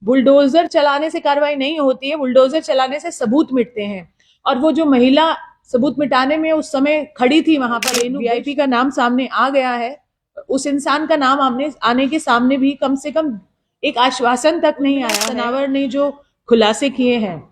Bulldozer चलाने से कार्रवाई नहीं होती है, बुलडोजर चलाने से सबूत मिटते हैं। और वो जो महिला सबूत मिटाने में उस समय खड़ी थी वहां पर, वीआईपी का नाम सामने आ गया है, उस इंसान का नाम आने के सामने भी कम से कम एक आश्वासन तक नहीं आया। सनावर ने जो खुलासे किए हैं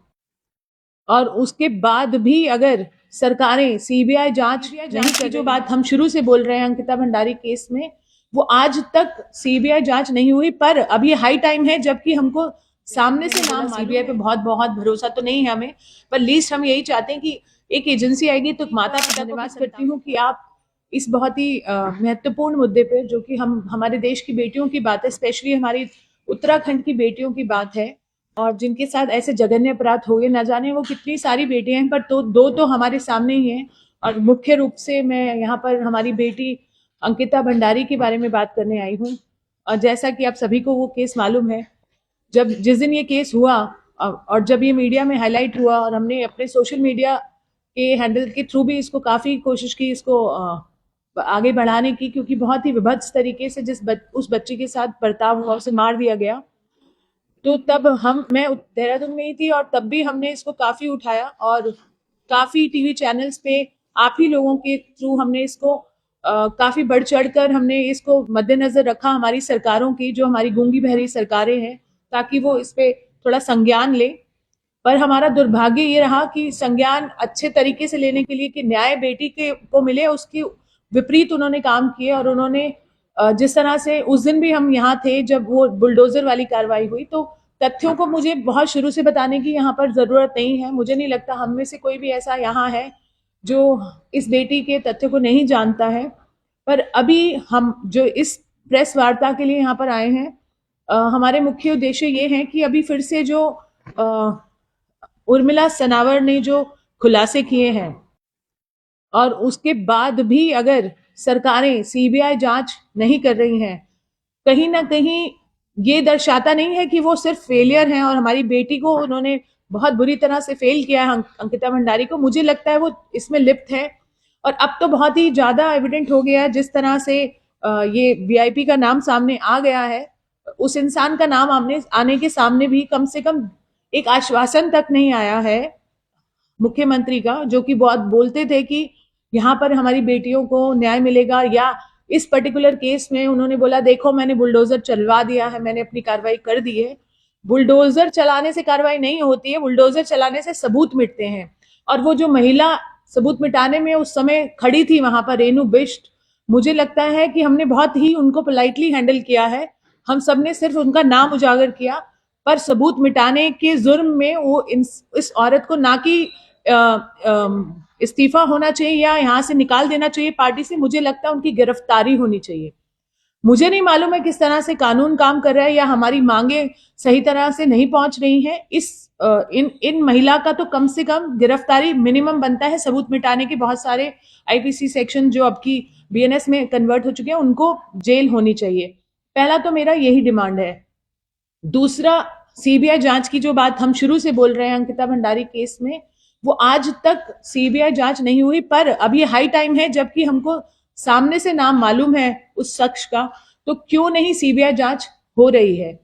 और उसके बाद भी अगर सरकारें सीबीआई जांच नहीं की, जो बात हम शुरू से बोल रहे हैं अंकिता भंडारी केस में, वो आज तक सीबीआई जांच नहीं हुई। पर अब ये हाई टाइम है, जबकि हमको सामने से नाम, सीबीआई पे बहुत बहुत भरोसा तो नहीं है हमें, पर लीस्ट हम यही चाहते हैं कि एक एजेंसी आएगी। तो माता पिता को धन्यवाद करती हूँ कि आप इस बहुत ही महत्वपूर्ण मुद्दे पे, जो कि हमारे देश की बेटियों की बात है, स्पेशली हमारी उत्तराखंड की बेटियों की बात है, और जिनके साथ ऐसे जघन्य अपराध हो गए, न जाने वो कितनी सारी बेटियां हैं, पर दो तो हमारे सामने ही हैं। और मुख्य रूप से मैं यहाँ पर हमारी बेटी अंकिता भंडारी के बारे में बात करने आई हूँ। और जैसा कि आप सभी को वो केस मालूम है, जिस दिन ये केस हुआ और जब ये मीडिया में हाईलाइट हुआ, और हमने अपने सोशल मीडिया के हैंडल के थ्रू भी इसको काफी कोशिश की इसको आगे बढ़ाने की, क्योंकि बहुत ही विभत्स तरीके से उस बच्चे के साथ बर्ताव हुआ, उसे मार दिया गया। तो तब मैं देहरादून में ही थी, और तब भी हमने इसको काफी उठाया, और काफी टीवी चैनल्स पे आप ही लोगों के थ्रू हमने इसको काफी बढ़ चढ़कर हमने इसको मद्देनजर रखा, हमारी सरकारों की, जो हमारी गूंगी बहरी सरकारें हैं, ताकि वो इस पे थोड़ा संज्ञान ले। पर हमारा दुर्भाग्य ये रहा कि संज्ञान अच्छे तरीके से लेने के लिए कि न्याय बेटी को मिले, उसकी विपरीत उन्होंने काम किए। और उन्होंने जिस तरह से उस दिन भी हम यहाँ थे जब वो बुलडोजर वाली कार्रवाई हुई, तो तथ्यों को मुझे बहुत शुरू से बताने की यहाँ पर जरूरत नहीं है। मुझे नहीं लगता हम में से कोई भी ऐसा यहाँ है जो इस बेटी के तथ्य को नहीं जानता है। पर अभी हम जो इस प्रेस वार्ता के लिए यहाँ पर आए हैं, हमारे मुख्य उद्देश्य ये है कि अभी फिर से जो उर्मिला सनावर ने जो खुलासे किए हैं, और उसके बाद भी अगर सरकारें सीबीआई जांच नहीं कर रही हैं, कहीं ना कहीं ये दर्शाता नहीं है कि वो सिर्फ फेलियर हैं और हमारी बेटी को उन्होंने बहुत बुरी तरह से फेल किया है, अंकिता भंडारी को। मुझे लगता है वो इसमें लिप्त है, और अब तो बहुत ही ज्यादा एविडेंट हो गया है जिस तरह से ये वीआईपी का नाम सामने आ गया है। उस इंसान का नाम आने के सामने भी कम से कम एक आश्वासन तक नहीं आया है मुख्यमंत्री का, जो कि बहुत बोलते थे कि यहाँ पर हमारी बेटियों को न्याय मिलेगा। या इस पर्टिकुलर केस में उन्होंने बोला, देखो मैंने बुलडोजर चलवा दिया है, मैंने अपनी कार्रवाई कर दी है। बुलडोजर चलाने से कार्रवाई नहीं होती है, बुलडोजर चलाने से सबूत मिटते हैं। और वो जो महिला सबूत मिटाने में उस समय खड़ी थी वहां पर, रेनू बिष्ट, मुझे लगता है कि हमने बहुत ही उनको पोलाइटली हैंडल किया है। हम सबने सिर्फ उनका नाम उजागर किया, पर सबूत मिटाने के जुर्म में वो इस औरत को ना कि इस्तीफा होना चाहिए या यहाँ से निकाल देना चाहिए पार्टी से, मुझे लगता है उनकी गिरफ्तारी होनी चाहिए। मुझे नहीं मालूम है किस तरह से कानून काम कर रहा है, या हमारी मांगे सही तरह से नहीं पहुंच रही हैं। इन महिला का तो कम से कम गिरफ्तारी मिनिमम बनता है। सबूत मिटाने के बहुत सारे आईपीसी सेक्शन जो अब की बीएनएस में कन्वर्ट हो चुके हैं, उनको जेल होनी चाहिए। पहला तो मेरा यही डिमांड है। दूसरा, सीबीआई जांच की जो बात हम शुरू से बोल रहे हैं अंकिता भंडारी केस में, वो आज तक सीबीआई जांच नहीं हुई। पर अब ये हाई टाइम है, जबकि हमको सामने से नाम मालूम है उस शख्स का, तो क्यों नहीं सीबीआई जांच हो रही है।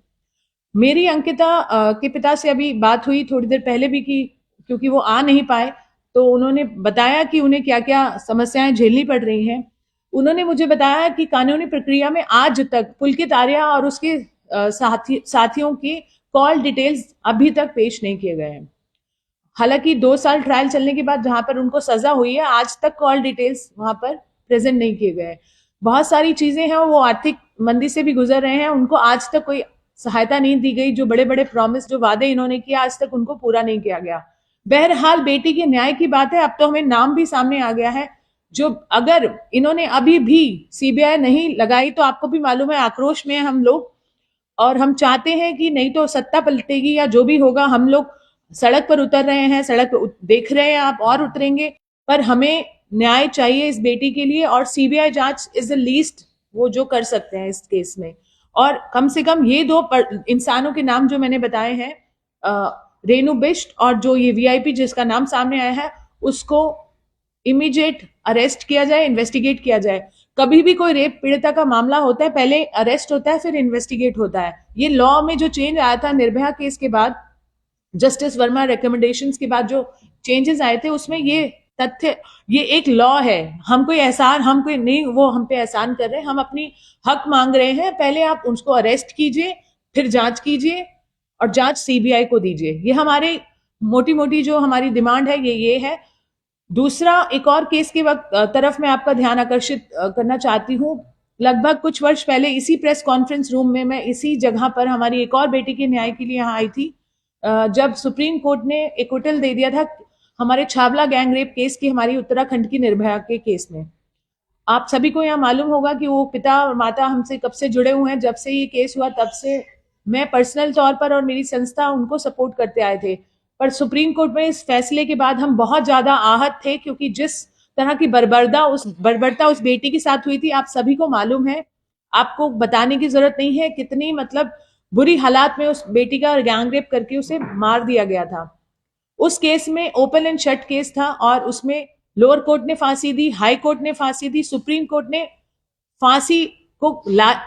मेरी अंकिता के पिता से अभी बात हुई थोड़ी देर पहले भी की, क्योंकि वो आ नहीं पाए, तो उन्होंने बताया कि उन्हें क्या क्या समस्याएं झेलनी पड़ रही हैं। उन्होंने मुझे बताया कि कानूनी प्रक्रिया में आज तक पुलकित आर्या और उसके साथियों की कॉल डिटेल्स अभी तक पेश नहीं किए गए हैं। हालांकि 2 साल ट्रायल चलने के बाद जहां पर उनको सजा हुई है, आज तक कॉल डिटेल्स वहां पर प्रेजेंट नहीं किए गए। बहुत सारी चीजें हैं, वो आर्थिक मंदी से भी गुजर रहे हैं, उनको आज तक कोई सहायता नहीं दी गई। जो बड़े बड़े प्रॉमिस, जो वादे इन्होंने किया, आज तक उनको पूरा नहीं किया गया। बहरहाल बेटी के न्याय की बात है, अब तो हमें नाम भी सामने आ गया है। जो अगर इन्होंने अभी भी सीबीआई नहीं लगाई, तो आपको भी मालूम है आक्रोश में हम लोग, और हम चाहते हैं कि नहीं तो सत्ता पलटेगी या जो भी होगा, हम लोग सड़क पर उतर रहे हैं, सड़क पर देख रहे हैं आप, और उतरेंगे। पर हमें न्याय चाहिए इस बेटी के लिए, और सीबीआई जांच इज द लीस्ट वो जो कर सकते हैं इस केस में। और कम से कम ये 2 इंसानों के नाम जो मैंने बताए हैं, रेनू बिष्ट और जो ये वीआईपी जिसका नाम सामने आया है, उसको इमीडिएट अरेस्ट किया जाए, इन्वेस्टिगेट किया जाए। कभी भी कोई रेप पीड़िता का मामला होता है, पहले अरेस्ट होता है, फिर इन्वेस्टिगेट होता है। ये लॉ में जो चेंज आया था निर्भया केस के बाद, जस्टिस वर्मा रिकमेंडेशंस के बाद जो चेंजेस आए थे, उसमें ये तथ्य, ये एक लॉ है, हम कोई नहीं वो हम पे एहसान कर रहे हैं, हम अपनी हक मांग रहे हैं, पहले आप उसको अरेस्ट कीजिए, फिर जांच कीजिए और जांच सीबीआई को दीजिए। ये हमारे मोटी मोटी जो हमारी डिमांड है ये है। दूसरा, एक और केस की तरफ मैं आपका ध्यान आकर्षित करना चाहती हूँ। लगभग कुछ वर्ष पहले इसी प्रेस कॉन्फ्रेंस रूम में मैं इसी जगह पर हमारी एक और बेटी के न्याय के लिए यहाँ आई थी, जब सुप्रीम कोर्ट ने एक्विटल दे दिया था हमारे छावला गैंग रेप केस की, हमारी उत्तराखंड की निर्भया के केस में। आप सभी को यहाँ मालूम होगा कि वो पिता और माता हमसे कब से जुड़े हुए हैं, जब से ये केस हुआ तब से मैं पर्सनल तौर पर और मेरी संस्था उनको सपोर्ट करते आए थे। पर सुप्रीम कोर्ट में इस फैसले के बाद हम बहुत ज्यादा आहत थे, क्योंकि जिस तरह की बर्बरता उस बेटी के साथ हुई थी, आप सभी को मालूम है, आपको बताने की जरूरत नहीं है कितनी मतलब बुरी हालात में उस बेटी का गैंग रेप करके उसे मार दिया गया था। उस केस में ओपन एंड शट केस था और उसमें लोअर कोर्ट ने फांसी दी, हाई कोर्ट ने फांसी दी, सुप्रीम कोर्ट ने फांसी को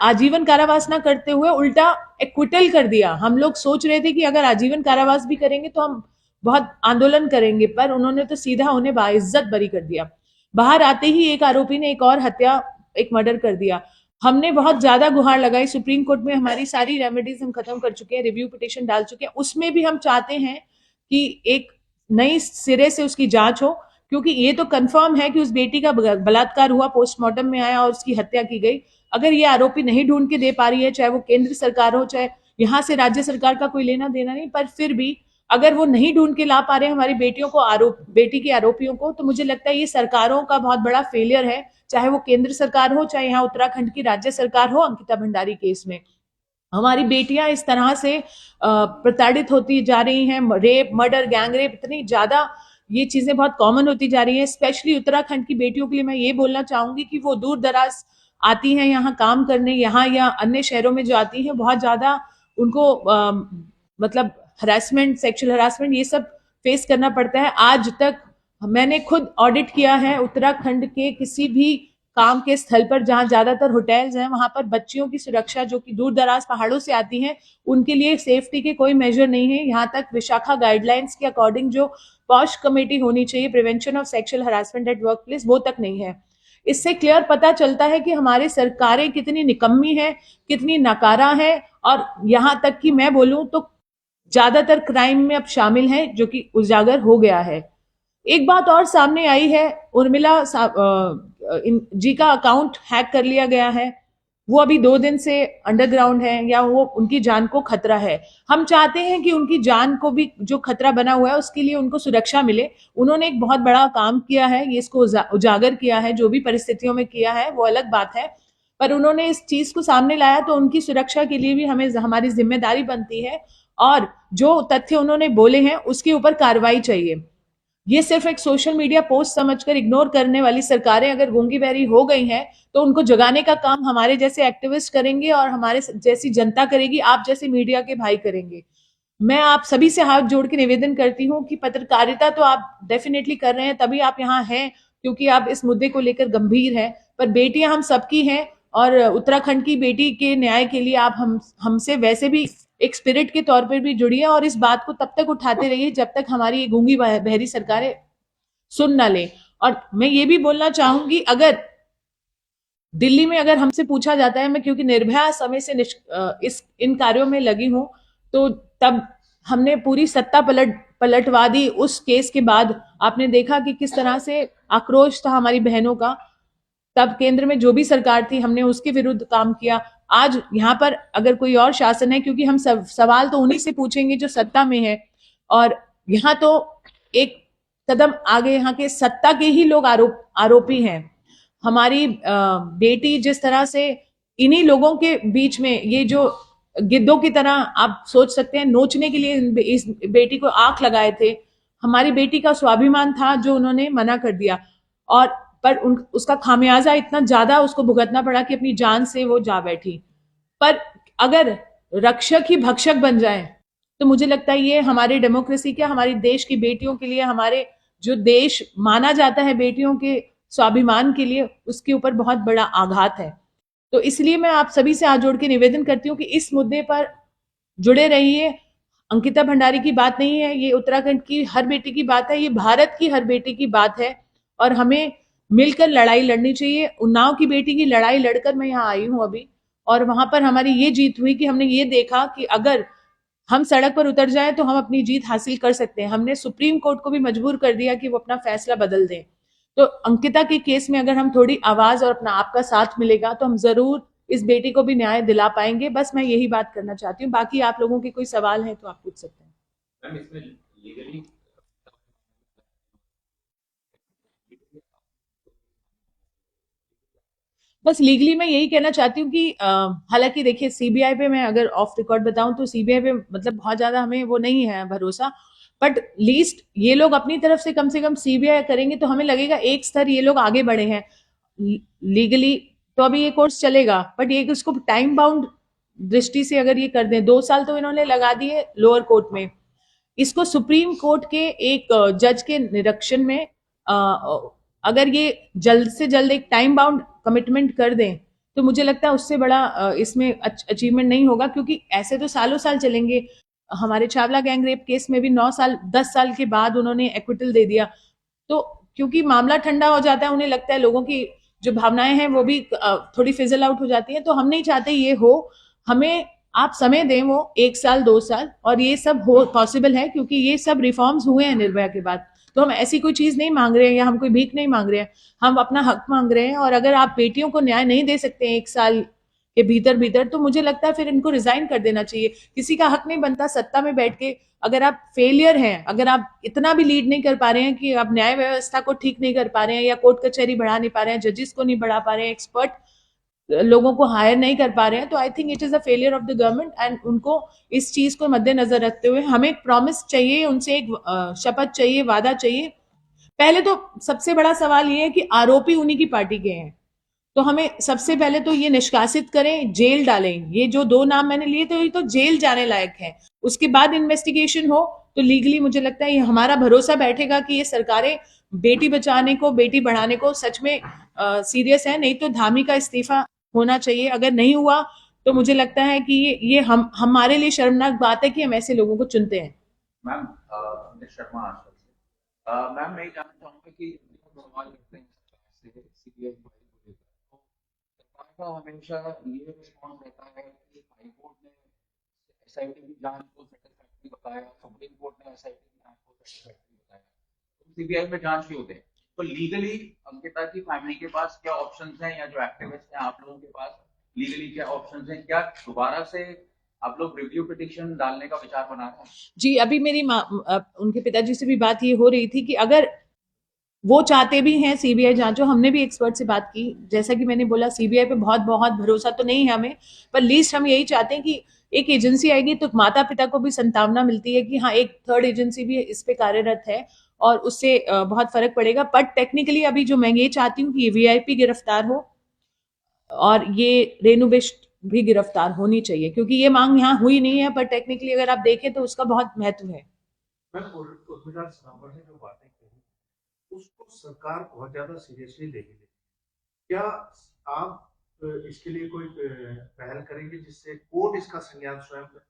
आजीवन कारावास ना करते हुए उल्टा एक्विटल कर दिया। हम लोग सोच रहे थे कि अगर आजीवन कारावास भी करेंगे तो हम बहुत आंदोलन करेंगे, पर उन्होंने तो सीधा उन्हें बाइज्जत बरी कर दिया। बाहर आते ही एक आरोपी ने एक और हत्या, एक मर्डर कर दिया। हमने बहुत ज्यादा गुहार लगाई सुप्रीम कोर्ट में, हमारी सारी रेमेडीज हम खत्म कर चुके हैं, रिव्यू पिटिशन डाल चुके हैं, उसमें भी हम चाहते हैं कि एक नई सिरे से उसकी जांच हो, क्योंकि ये तो कंफर्म है कि उस बेटी का बलात्कार हुआ, पोस्टमार्टम में आया और उसकी हत्या की गई। अगर ये आरोपी नहीं ढूंढ के दे पा रही है, चाहे वो केंद्र सरकार हो, चाहे यहाँ से राज्य सरकार का कोई लेना देना नहीं, पर फिर भी अगर वो नहीं ढूंढ के ला पा रहे हमारी बेटियों को, बेटी के आरोपियों को, तो मुझे लगता है ये सरकारों का बहुत बड़ा फेलियर है, चाहे वो केंद्र सरकार हो, चाहे यहाँ उत्तराखंड की राज्य सरकार हो। अंकिता भंडारी केस में हमारी बेटियां इस तरह से प्रताड़ित होती जा रही हैं, रेप, मर्डर, गैंग रेप, इतनी ज्यादा ये चीजें बहुत कॉमन होती जा रही हैं। स्पेशली उत्तराखंड की बेटियों के लिए मैं ये बोलना चाहूंगी कि वो दूर दराज आती हैं यहाँ काम करने, यहाँ या अन्य शहरों में जो आती हैं, बहुत ज्यादा उनको मतलब हरासमेंट, सेक्सुअल हरासमेंट, ये सब फेस करना पड़ता है। आज तक मैंने खुद ऑडिट किया है उत्तराखंड के किसी भी काम के स्थल पर जहां ज्यादातर होटल्स हैं, वहां पर बच्चियों की सुरक्षा, जो कि दूर दराज पहाड़ों से आती हैं, उनके लिए सेफ्टी के कोई मेजर नहीं है। यहाँ तक विशाखा गाइडलाइंस के अकॉर्डिंग जो पॉश कमेटी होनी चाहिए, prevention of sexual harassment at work place, वो तक नहीं है। इससे क्लियर पता चलता है कि हमारी सरकारें कितनी निकम्मी है, कितनी नाकारा है, और यहाँ तक कि मैं बोलूं तो ज्यादातर क्राइम में अब शामिल है, जो कि उजागर हो गया है। एक बात और सामने आई है, उर्मिला जी का अकाउंट हैक कर लिया गया है, वो अभी 2 दिन से अंडरग्राउंड है, या वो उनकी जान को खतरा है। हम चाहते हैं कि उनकी जान को भी जो खतरा बना हुआ है उसके लिए उनको सुरक्षा मिले। उन्होंने एक बहुत बड़ा काम किया है, ये इसको उजागर किया है, जो भी परिस्थितियों में किया है वो अलग बात है, पर उन्होंने इस चीज को सामने लाया तो उनकी सुरक्षा के लिए भी हमें हमारी जिम्मेदारी बनती है, और जो तथ्य उन्होंने बोले हैं उसके ऊपर कार्रवाई चाहिए। ये सिर्फ एक सोशल मीडिया पोस्ट समझकर इग्नोर करने वाली सरकारें अगर गूंगी बहरी हो गई हैं, तो उनको जगाने का काम हमारे जैसे एक्टिविस्ट करेंगे और हमारे जैसी जनता करेगी, आप जैसे मीडिया के भाई करेंगे। मैं आप सभी से हाथ जोड़ के निवेदन करती हूँ कि पत्रकारिता तो आप डेफिनेटली कर रहे हैं, तभी आप यहाँ हैं, क्योंकि आप इस मुद्दे को लेकर गंभीर हैं, पर बेटियां हम सबकी हैं, और उत्तराखंड की बेटी के न्याय के लिए आप हमसे वैसे भी एक स्पिरिट के तौर पर भी जुड़िए, और इस बात को तब तक उठाते रहिए जब तक हमारी ये गूंगी बहरी सरकारें सुन ना ले। और मैं ये भी बोलना चाहूंगी, अगर दिल्ली में अगर हमसे पूछा जाता है, मैं क्योंकि निर्भया समय से इन कार्यों में लगी हूं, तो तब हमने पूरी सत्ता पलटवा दी। उस केस के बाद आपने देखा कि किस तरह से आक्रोश था हमारी बहनों का, तब केंद्र में जो भी सरकार थी हमने उसके विरुद्ध काम किया। आज यहाँ पर अगर कोई और शासन है, क्योंकि हम सवाल तो उन्हीं से पूछेंगे जो सत्ता में है, और यहाँ तो एक कदम आगे यहाँ के सत्ता के ही लोग आरोपी हैं। हमारी बेटी जिस तरह से इन्हीं लोगों के बीच में, ये जो गिद्धों की तरह आप सोच सकते हैं, नोचने के लिए इस बेटी को आंख लगाए थे। हमारी बेटी का स्वाभिमान था जो उन्होंने मना कर दिया, और पर उसका खामियाजा इतना ज्यादा उसको भुगतना पड़ा कि अपनी जान से वो जा बैठी। पर अगर रक्षक ही भक्षक बन जाए, तो मुझे लगता है ये हमारे डेमोक्रेसी के, हमारे देश की बेटियों के लिए, हमारे जो देश माना जाता है बेटियों के स्वाभिमान के लिए, उसके ऊपर बहुत बड़ा आघात है। तो इसलिए मैं आप सभी से हाथ जोड़ के निवेदन करती हूँ कि इस मुद्दे पर जुड़े रहिए। अंकिता भंडारी की बात नहीं है, ये उत्तराखंड की हर बेटी की बात है, ये भारत की हर बेटी की बात है और हमें मिलकर लड़ाई लड़नी चाहिए। उन्नाव की बेटी की लड़ाई लड़कर मैं यहाँ आई हूँ अभी, और वहां पर हमारी ये जीत हुई कि हमने ये देखा कि अगर हम सड़क पर उतर जाए तो हम अपनी जीत हासिल कर सकते हैं। हमने सुप्रीम कोर्ट को भी मजबूर कर दिया कि वो अपना फैसला बदल दें। तो अंकिता के केस में अगर हम थोड़ी आवाज और अपना आपका साथ मिलेगा तो हम जरूर इस बेटी को भी न्याय दिला पाएंगे। बस मैं यही बात करना चाहती हूँ। बाकी आप लोगों के कोई सवाल है तो आप पूछ सकते हैं। मैम इसमें लीगली बस लीगली मैं यही कहना चाहती हूँ कि हालांकि देखिए सीबीआई पे मैं अगर ऑफ रिकॉर्ड बताऊं तो सीबीआई पे मतलब बहुत ज्यादा हमें वो नहीं है भरोसा, बट लीस्ट ये लोग अपनी तरफ से कम सीबीआई करेंगे तो हमें लगेगा एक स्तर ये लोग आगे बढ़े हैं लीगली। तो अभी ये कोर्स चलेगा, बट ये उसको टाइम बाउंड दृष्टि से अगर ये कर दें, 2 साल तो इन्होंने लगा दिए लोअर कोर्ट में, इसको सुप्रीम कोर्ट के एक जज के निरीक्षण में अगर ये जल्द से जल्द एक टाइम बाउंड कमिटमेंट कर दें तो मुझे लगता है उससे बड़ा इसमें अचीवमेंट नहीं होगा, क्योंकि ऐसे तो सालों साल चलेंगे। हमारे चावला गैंग रेप केस में भी 9 साल 10 साल के बाद उन्होंने एक्विटल दे दिया। तो क्योंकि मामला ठंडा हो जाता है, उन्हें लगता है लोगों की जो भावनाएं हैं वो भी थोड़ी फिजल आउट हो जाती है, तो हम नहीं चाहते ये हो। हमें आप समय दें वो 1 साल 2 साल, और ये सब हो पॉसिबल है क्योंकि ये सब रिफॉर्म्स हुए हैं निर्भया के बाद। तो हम ऐसी कोई चीज नहीं मांग रहे हैं या हम कोई भीख नहीं मांग रहे हैं, हम अपना हक मांग रहे हैं। और अगर आप बेटियों को न्याय नहीं दे सकते हैं 1 साल के भीतर भीतर, तो मुझे लगता है फिर इनको रिजाइन कर देना चाहिए। किसी का हक नहीं बनता सत्ता में बैठ के, अगर आप फेलियर हैं, अगर आप इतना भी लीड नहीं कर पा रहे हैं कि आप न्याय व्यवस्था को ठीक नहीं कर पा रहे हैं या कोर्ट कचहरी बढ़ा नहीं पा रहे हैं, जजेस को नहीं बढ़ा पा रहे हैं, एक्सपर्ट लोगों को हायर नहीं कर पा रहे हैं, तो I think it is a failure of the government. And उनको इस चीज को मद्देनजर रखते हुए हमें एक प्रॉमिस चाहिए उनसे, एक शपथ चाहिए, वादा चाहिए। पहले तो सबसे बड़ा सवाल ये है कि आरोपी उन्हीं की पार्टी के हैं, तो हमें सबसे पहले तो ये निष्कासित करें, जेल डालें। ये जो 2 नाम मैंने लिए तो ये तो जेल जाने लायक है। उसके बाद इन्वेस्टिगेशन हो तो लीगली मुझे लगता है ये हमारा भरोसा बैठेगा कि ये सरकारें बेटी बचाने को, बेटी बढ़ाने को सच में सीरियस है। नहीं तो धामी का इस्तीफा होना चाहिए। अगर नहीं हुआ तो मुझे लगता है कि ये हम हमारे लिए शर्मनाक बात है कि हम ऐसे लोगों को चुनते हैं। मैम अमित शर्मा आजकल से मैम मैं ये जानना चाहूंगा कि हम सवाल करते हैं सरकार से सीबीआई इंक्वायरी को लेकर, तो सरकार का हमेशा ये रिस्पॉन्स रहता है कि हाई कोर्ट ने एसआईटी की जांच को सेटिस्फैक्टरी बताया, सुप्रीम कोर्ट ने एसआईटी की जांच को सेटिस्फैक्टरी बताया, तो सीबीआई में जांच क्यों होते हैं? तो लीगली अंकिता की फैमिली के पास क्या ऑप्शंस हैं, या जो एक्टिविस्ट हैं आप लोगों के पास लीगली क्या ऑप्शंस हैं? क्या दोबारा से आप लोग रिव्यू पिटिशन डालने का विचार बना रहे हैं? जी, अभी मेरी माँ उनके पिताजी से भी बात ये हो रही थी कि अगर वो चाहते भी हैं सीबीआई जांचो, हमने भी एक्सपर्ट से बात की। जैसा कि मैंने बोला सीबीआई पे बहुत बहुत भरोसा तो नहीं है हमें, पर लीस्ट हम यही चाहते हैं कि एक एजेंसी आएगी तो माता पिता को भी संतावना मिलती है कि हाँ एक थर्ड एजेंसी भी इस पे कार्यरत है, और उससे बहुत फर्क पड़ेगा। बट टेक्निकली अभी जो मैं ये चाहती हूँ कि ये वीआईपी गिरफ्तार हो और ये रेणु बिष्ट भी गिरफ्तार होनी चाहिए, क्योंकि ये मांग यहाँ हुई नहीं है, पर टेक्निकली अगर आप देखें तो उसका बहुत महत्व है। मैम उर्मिला सरावर ने जो बातें कही उसको सरकार बहुत ज्यादा सीरियसली लेगी। क्या आप इसके लिए कोई पहल करेंगे जिससे कोर्ट इसका संज्ञान स्वयं ले?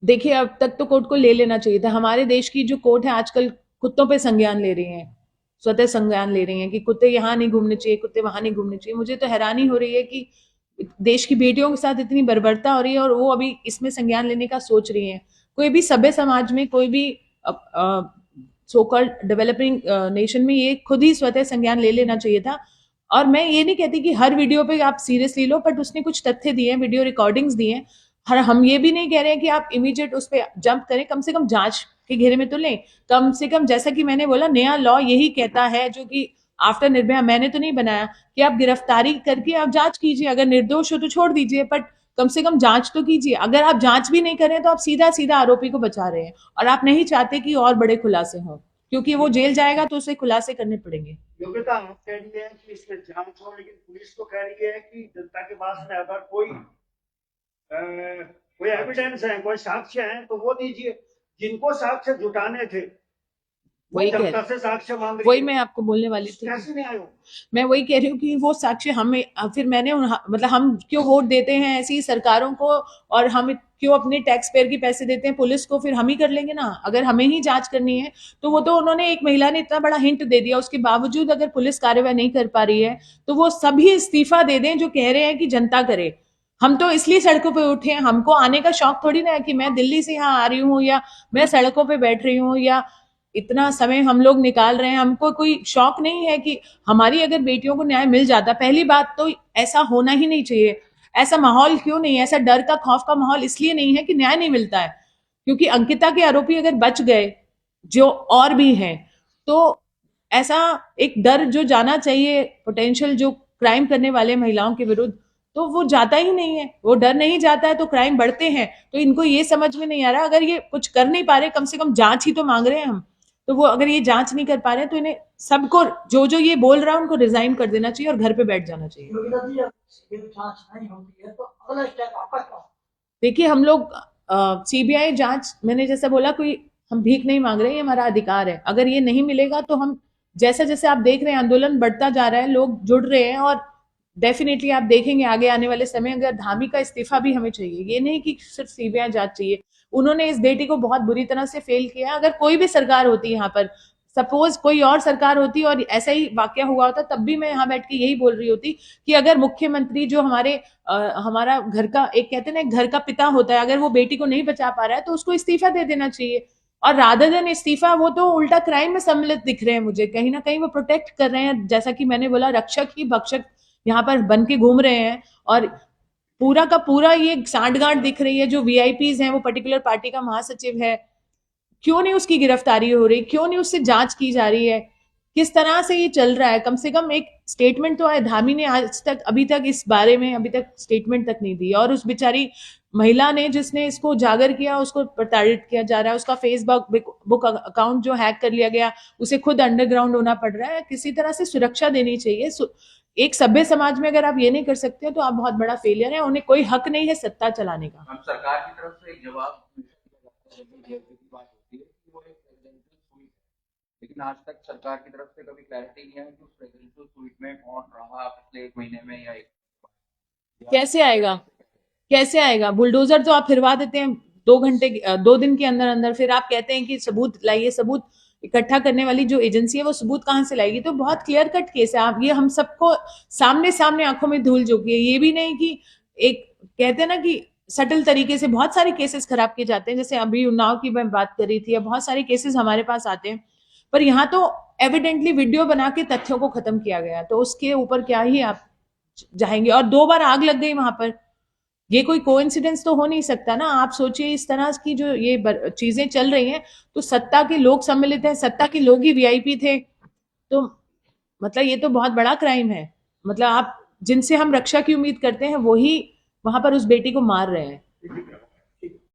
देखिए अब तक तो कोर्ट को ले लेना चाहिए था। हमारे देश की जो कोर्ट है आजकल कुत्तों पे संज्ञान ले रही हैं, स्वतः संज्ञान ले रही हैं कि कुत्ते यहाँ नहीं घूमने चाहिए, कुत्ते वहां नहीं घूमने चाहिए। मुझे तो हैरानी हो रही है कि देश की बेटियों के साथ इतनी बर्बरता हो रही है और वो अभी इसमें संज्ञान लेने का सोच रही हैं। कोई भी सभ्य समाज में, कोई भी सो कॉल्ड डेवलपिंग नेशन में ये खुद ही स्वतः संज्ञान ले लेना चाहिए था। और मैं ये नहीं कहती कि हर वीडियो पे आप सीरियसली लो, बट उसने कुछ तथ्य दिए हैं, वीडियो रिकॉर्डिंग्स दिए हैं। हर हम ये भी नहीं कह रहे हैं कि आप इमीडिएट उस पर जंप करें, कम से कम जांच के घेरे में तो लें। कम से कम जैसा कि मैंने बोला नया लॉ यही कहता है, जो कि आफ्टर निर्भया मैंने तो नहीं बनाया, कि आप गिरफ्तारी करके आप जांच कीजिए, अगर निर्दोष हो तो छोड़ दीजिए, बट कम से कम जांच तो कीजिए। अगर आप जांच भी नहीं करें तो आप सीधा सीधा आरोपी को बचा रहे हैं, और आप नहीं चाहते कि और बड़े खुलासे हों, क्योंकि वो जेल जाएगा तो उसे खुलासे करने पड़ेंगे। योग्यता आप कह रही है कि इसमें जांच हो, लेकिन पुलिस तो कह रही है कि जनता के पास में अगर कोई एविडेंस है, कोई साक्ष्य है तो वो दीजिए। जिनको साक्ष्य जुटाने थे वही कह जनता से साक्ष्य मांग रही वही है। मैं आपको बोलने वाली थी। कैसे नहीं आए हो? मैं वही कह रही हूँ कि वो साक्ष्य हमें फिर मैंने मतलब हम क्यों वोट देते हैं ऐसी सरकारों को, और हम क्यों अपने टैक्स पेयर की पैसे देते हैं पुलिस को, फिर हम ही कर लेंगे ना। अगर हमें ही जांच करनी है तो वो तो उन्होंने, एक महिला ने इतना बड़ा हिंट दे दिया, उसके बावजूद अगर पुलिस कार्रवाई नहीं कर पा रही है तो वो सभी इस्तीफा दे दें जो कह रहे हैं कि जनता करे। हम तो इसलिए सड़कों पे उठे हैं, हमको आने का शौक थोड़ी ना है कि मैं दिल्ली से यहाँ आ रही हूँ या मैं सड़कों पे बैठ रही हूँ या इतना समय हम लोग निकाल रहे हैं। हमको कोई शौक नहीं है कि हमारी अगर बेटियों को न्याय मिल जाता। पहली बात तो ऐसा होना ही नहीं चाहिए। ऐसा माहौल क्यों नहीं है, ऐसा डर का खौफ का माहौल इसलिए नहीं है कि न्याय नहीं मिलता है, क्योंकि अंकिता के आरोपी अगर बच गए जो और भी हैं तो ऐसा एक डर जो जाना चाहिए पोटेंशियल जो क्राइम करने वाले महिलाओं के विरुद्ध, तो वो जाता ही नहीं है। वो डर नहीं जाता है तो क्राइम बढ़ते हैं। तो इनको ये समझ में नहीं आ रहा, अगर ये कुछ कर नहीं पा रहे, कम से कम जांच ही तो मांग रहे हैं हम, तो वो अगर ये जांच नहीं कर पा रहे हैं तो इन्हें सबको जो जो ये बोल रहा है उनको रिजाइन कर देना चाहिए और घर पे बैठ जाना चाहिए। योगिता जी, अब सिविल जांच नहीं होती है तो अगला स्टेप आपका क्या? देखिए हम लोग सीबीआई जांच, मैंने जैसा बोला, कोई हम भीख नहीं मांग रहे, ये हमारा अधिकार है। अगर ये नहीं मिलेगा तो हम, जैसे जैसे आप देख रहे हैं आंदोलन बढ़ता जा रहा है, लोग जुड़ रहे हैं, और डेफिनेटली आप देखेंगे आगे आने वाले समय अगर धामी का इस्तीफा भी हमें चाहिए। ये नहीं कि सिर्फ सीबीआई जांच चाहिए। उन्होंने इस बेटी को बहुत बुरी तरह से फेल किया। अगर कोई भी सरकार होती यहाँ पर, सपोज कोई और सरकार होती और ऐसा ही वाकया हुआ होता, तब भी मैं यहाँ बैठ के यही बोल रही होती कि अगर मुख्यमंत्री जो हमारा घर का, एक कहते हैं ना, घर का पिता होता है, अगर वो बेटी को नहीं बचा पा रहा है तो उसको इस्तीफा दे देना चाहिए। और रादर देन इस्तीफा, वो तो उल्टा क्राइम में सम्मिलित दिख रहे हैं मुझे। कहीं ना कहीं वो प्रोटेक्ट कर रहे हैं, जैसा कि मैंने बोला, रक्षक ही भक्षक यहाँ पर बन के घूम रहे हैं। और पूरा का पूरा ये सांठगांठ दिख रही है। जो वीआईपीज हैं, वो पर्टिकुलर पार्टी का महासचिव है, क्यों नहीं उसकी गिरफ्तारी हो रही, क्यों नहीं उससे जांच की जा रही है, किस तरह से ये चल रहा है। कम से कम एक स्टेटमेंट तो आए। धामी ने आज तक, अभी तक इस बारे में अभी तक स्टेटमेंट तक नहीं दी। और उस बेचारी महिला ने, जिसने इसको उजागर किया, उसको प्रताड़ित किया जा रहा है। उसका फेसबुक अकाउंट जो हैक कर लिया गया, उसे खुद अंडरग्राउंड होना पड़ रहा है। किसी तरह से सुरक्षा देनी चाहिए। एक सभ्य समाज में अगर आप ये नहीं कर सकते हो तो आप बहुत बड़ा फेलियर है। उन्हें कोई हक नहीं है सत्ता चलाने का। हम सरकार की तरफ से एक जवाब की बात होती है कि वो एक रेजिडेंशियल स्वीट है, लेकिन आज तक सरकार की तरफ से कभी क्लैरिटी नहीं है कि उस रेजिडेंशियल स्वीट में कौन रहा पिछले 1 महीने में या कैसे आएगा, कैसे आएगा? बुलडोजर तो आप फिरवा देते हैं 2 दिन के अंदर अंदर, फिर आप कहते हैं कि सबूत लाइए। सबूत इकट्ठा करने वाली जो एजेंसी है वो सबूत कहाँ से लाएगी? तो बहुत क्लियर कट केस है। आप, ये हम सबको सामने सामने आंखों में धूल झोंकी है। ये भी नहीं कि एक, कहते हैं ना कि सटल तरीके से बहुत सारे केसेस खराब किए जाते हैं। जैसे अभी उन्नाव की मैं बात कर रही थी, या बहुत सारे केसेस हमारे पास आते हैं, पर यहाँ तो एविडेंटली वीडियो बना के तथ्यों को खत्म किया गया, तो उसके ऊपर क्या ही आप जाएंगे। और 2 बार आग लग गई वहां पर, ये कोई कोइंसिडेंस तो हो नहीं सकता ना। आप सोचिए इस तरह की जो ये चीजें चल रही हैं, तो सत्ता के लोग सम्मिलित हैं, सत्ता के लोग ही वीआईपी थे, तो मतलब ये तो बहुत बड़ा क्राइम है। मतलब आप, जिनसे हम रक्षा की उम्मीद करते हैं, वही वहां पर उस बेटी को मार रहे हैं।